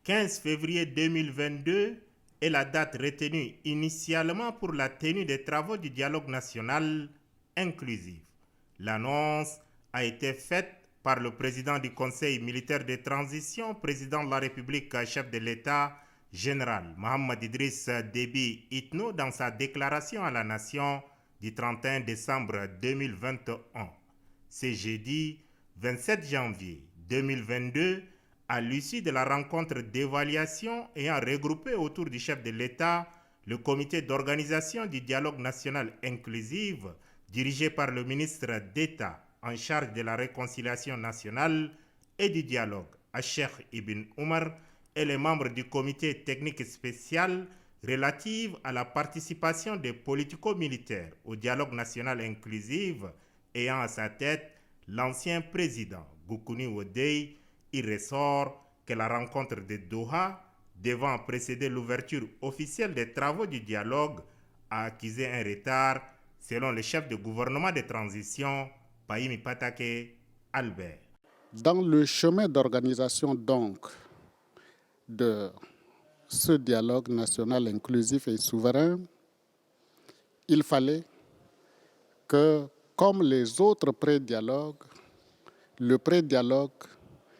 15 février 2022 est la date retenue initialement pour la tenue des travaux du dialogue national inclusif. L'annonce a été faite par le président du Conseil militaire de transition, président de la République, chef de l'État, général Mohamed Idriss Déby Itno, dans sa déclaration à la nation du 31 décembre 2021. C'est jeudi 27 janvier 2022, à l'issue de la rencontre d'évaluation ayant regroupé autour du chef de l'État le comité d'organisation du dialogue national inclusif, dirigé par le ministre d'État en charge de la réconciliation nationale et du dialogue, Cheikh Ibn Omar, et les membres du comité technique spécial relatif à la participation des politico-militaires au dialogue national inclusif, ayant à sa tête l'ancien président Goukouni Ouaddaye. Il ressort que la rencontre de Doha, devant précéder l'ouverture officielle des travaux du dialogue, a accusé un retard, selon le chef de gouvernement de transition, Pahimi Patake Albert. Dans le chemin d'organisation donc de ce dialogue national inclusif et souverain, il fallait que, comme les autres pré-dialogues, le pré-dialogue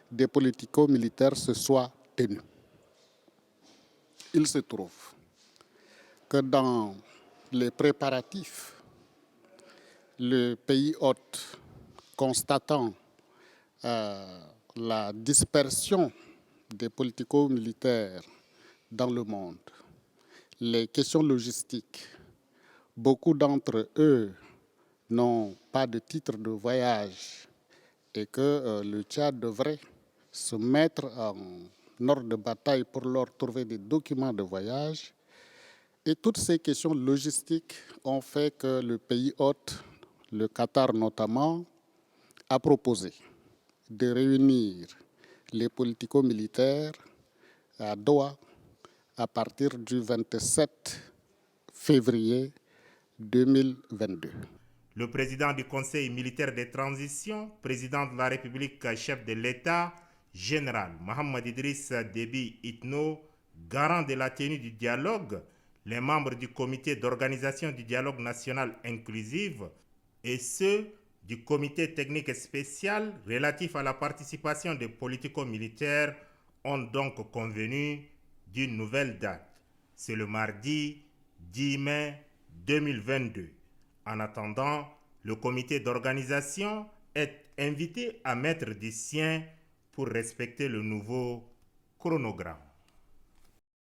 des politico-militaires se soit tenu. Il se trouve que dans les préparatifs, le pays hôte, constatant la dispersion des politico-militaires dans le monde, les questions logistiques, beaucoup d'entre eux n'ont pas de titre de voyage et que le Tchad devrait se mettre en ordre de bataille pour leur trouver des documents de voyage. Et toutes ces questions logistiques ont fait que le pays hôte, le Qatar notamment, a proposé de réunir les politico-militaires à Doha à partir du 27 février 2022. Le président du Conseil militaire de transition, président de la République, chef de l'État, général Mohamed Idriss Déby Itno, garant de la tenue du dialogue, les membres du comité d'organisation du dialogue national inclusif et ceux du comité technique spécial relatif à la participation des politico-militaires ont donc convenu d'une nouvelle date. C'est le mardi 10 mai 2022. En attendant, le comité d'organisation est invité à mettre du sien pour respecter le nouveau chronogramme.